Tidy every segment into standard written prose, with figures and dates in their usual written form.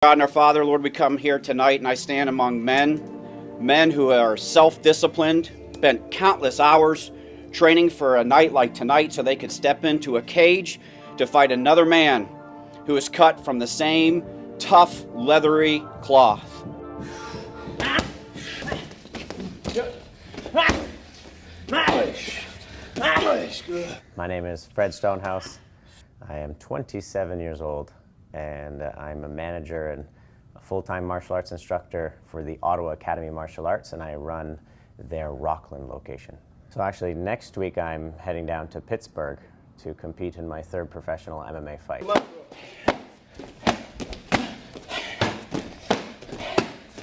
God and our Father, Lord, we come here tonight and I stand among men who are self-disciplined, spent countless hours training for a night like tonight so they could step into a cage to fight another man who is cut from the same tough, leathery cloth. My name is Fred Stonehouse. I am 27 years old, and I'm a manager and a full-time martial arts instructor for the Ottawa Academy of Martial Arts, and I run their Rockland location. So actually next week I'm heading down to Pittsburgh to compete in my third professional MMA fight.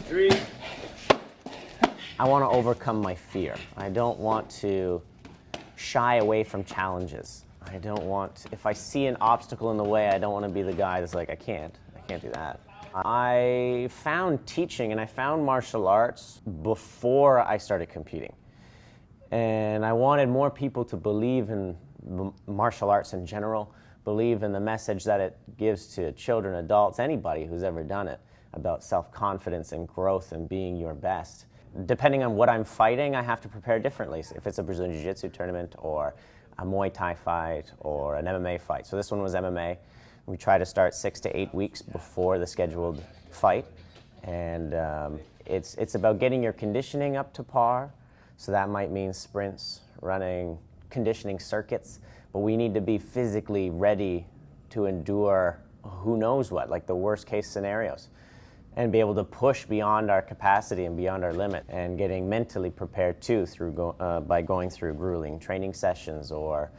Three. I want to overcome my fear. I don't want to shy away from challenges. I don't want, if I see an obstacle in the way, I don't want to be the guy that's like, I can't do that. I found teaching and I found martial arts before I started competing. And I wanted more people to believe in martial arts in general, believe in the message that it gives to children, adults, anybody who's ever done it, about self-confidence and growth and being your best. Depending on what I'm fighting, I have to prepare differently. So if it's a Brazilian Jiu-Jitsu tournament or a Muay Thai fight or an MMA fight. So this one was MMA. We try to start 6 to 8 weeks before the scheduled fight. And it's about getting your conditioning up to par. So that might mean sprints, running, conditioning circuits. But we need to be physically ready to endure who knows what, like the worst case scenarios, and be able to push beyond our capacity and beyond our limit, and getting mentally prepared too by going through grueling training sessions or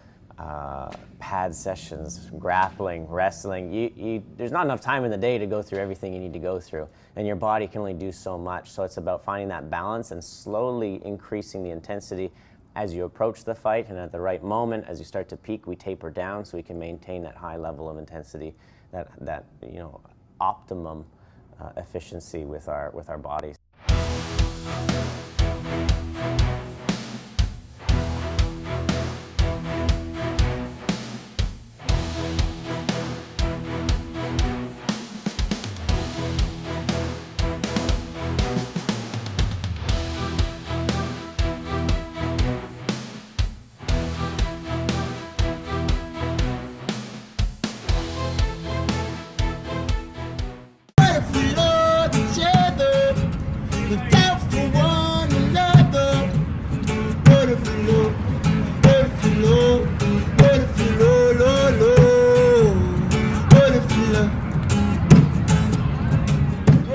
pad sessions, grappling, wrestling. There's not enough time in the day to go through everything you need to go through, and your body can only do so much. So it's about finding that balance and slowly increasing the intensity as you approach the fight, and at the right moment, as you start to peak, we taper down so we can maintain that high level of intensity, that optimum efficiency with our bodies.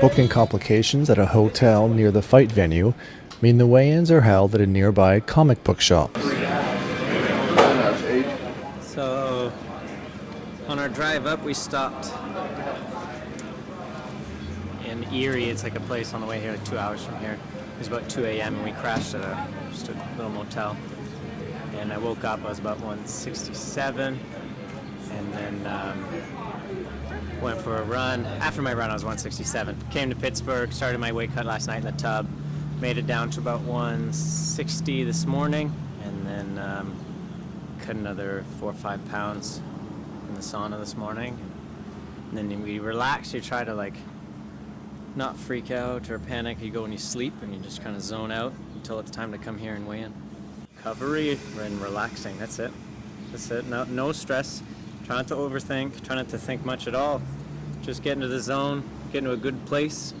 Booking complications at a hotel near the fight venue mean the weigh-ins are held at a nearby comic book shop. So, on our drive up, we stopped in Erie. It's like a place on the way here, like 2 hours from here. It was about 2 a.m. and we crashed at just a little motel. And I woke up, I was about 167, and then went for a run. After my run, I was 167. Came to Pittsburgh, started my weight cut last night in the tub, made it down to about 160 this morning, and then cut another 4 or 5 pounds in the sauna this morning. And then we relax. You try to not freak out or panic. You go and you sleep, and you just kind of zone out until it's time to come here and weigh in. Recovery and relaxing. That's it. No stress. Try not to overthink, try not to think much at all. Just get into the zone, get into a good place,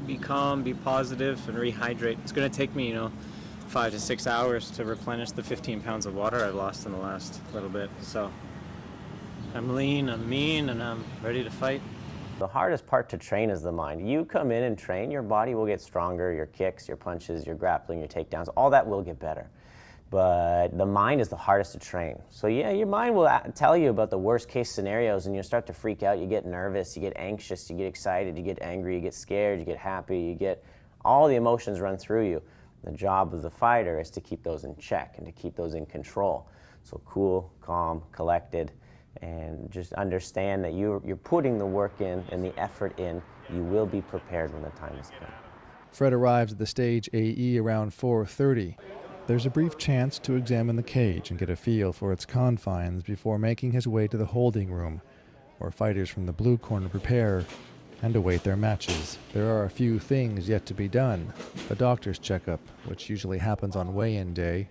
be calm, be positive, and rehydrate. It's going to take me, 5 to 6 hours to replenish the 15 pounds of water I've lost in the last little bit. So I'm lean, I'm mean, and I'm ready to fight. The hardest part to train is the mind. You come in and train, your body will get stronger, your kicks, your punches, your grappling, your takedowns, all that will get better. But the mind is the hardest to train. So yeah, your mind will tell you about the worst case scenarios, and you'll start to freak out. You get nervous, you get anxious, you get excited, you get angry, you get scared, you get happy, you get all the emotions run through you. The job of the fighter is to keep those in check and to keep those in control. So cool, calm, collected, and just understand that you're putting the work in and the effort in. You will be prepared when the time is come. Fred arrives at the stage AE around 4:30. There's a brief chance to examine the cage and get a feel for its confines before making his way to the holding room, where fighters from the blue corner prepare and await their matches. There are a few things yet to be done. A doctor's checkup, which usually happens on weigh-in day,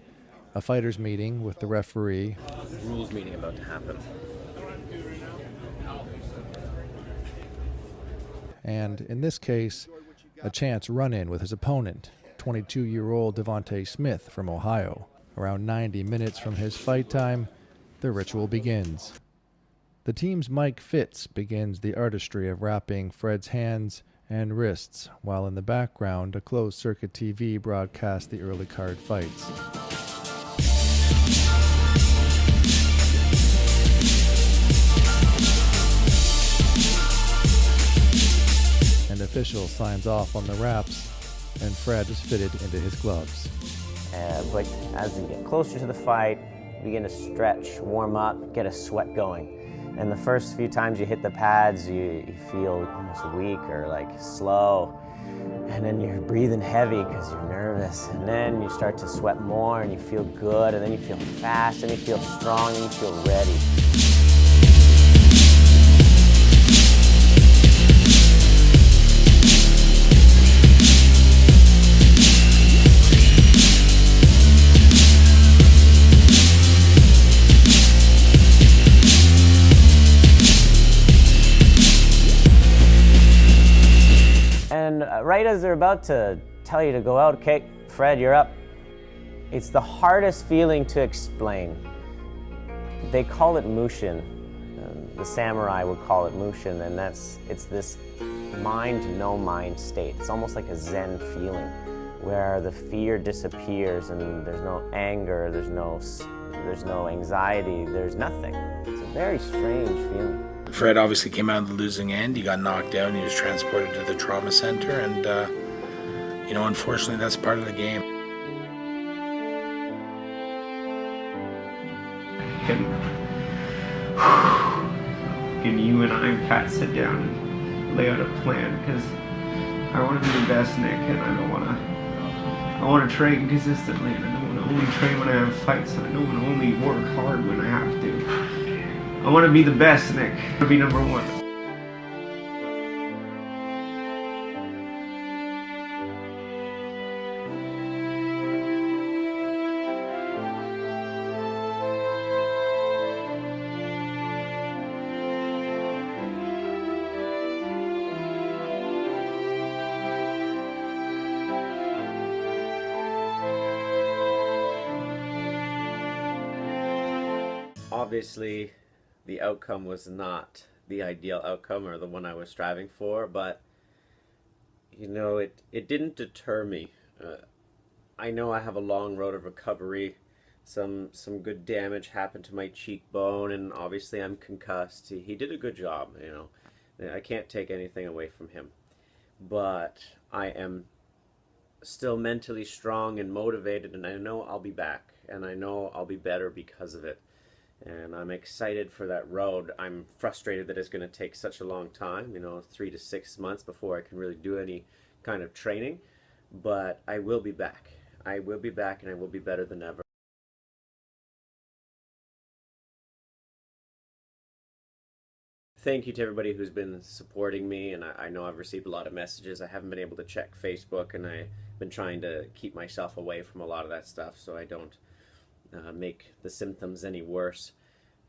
a fighter's meeting with the referee, Rules meeting about to happen. and, in this case, a chance run-in with his opponent, 22-year-old Devontae Smith from Ohio. Around 90 minutes from his fight time, the ritual begins. The team's Mike Fitz begins the artistry of wrapping Fred's hands and wrists, while in the background a closed-circuit TV broadcasts the early card fights. An official signs off on the wraps, and Fred is fitted into his gloves. But as you get closer to the fight, you begin to stretch, warm up, get a sweat going. And the first few times you hit the pads, you feel almost weak or like slow. And then you're breathing heavy because you're nervous. And then you start to sweat more and you feel good. And then you feel fast and you feel strong and you feel ready. And right as they're about to tell you to go out, okay, Fred, you're up. It's the hardest feeling to explain. They call it mushin. The samurai would call it mushin, and it's this mind to no mind state. It's almost like a Zen feeling where the fear disappears and there's no anger, there's no anxiety, there's nothing. It's a very strange feeling. Fred obviously came out on the losing end. He got knocked down. He was transported to the trauma center, and unfortunately, that's part of the game. Can you and I and Pat sit down and lay out a plan? Because I want to be the best, Nick, and I want to train consistently, and I don't want to only train when I have fights, and I don't want to only work hard when I have to. I want to be the best, Nick. I want to be number one. Obviously, the outcome was not the ideal outcome or the one I was striving for, but it didn't deter me. I know I have a long road of recovery. Some good damage happened to my cheekbone, and obviously I'm concussed. He did a good job, I can't take anything away from him. But I am still mentally strong and motivated, and I know I'll be back, and I know I'll be better because of it. And I'm excited for that road. I'm frustrated that it's going to take such a long time, 3 to 6 months before I can really do any kind of training. But I will be back. I will be back, and I will be better than ever. Thank you to everybody who's been supporting me, and I know I've received a lot of messages. I haven't been able to check Facebook, and I've been trying to keep myself away from a lot of that stuff so I don't make the symptoms any worse.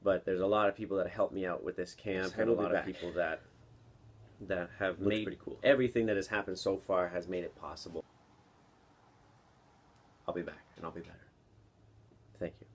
But there's a lot of people that helped me out with this camp, and a lot of people that have made pretty cool. Everything that has happened so far has made it possible. I'll be back, and I'll be better. Thank you.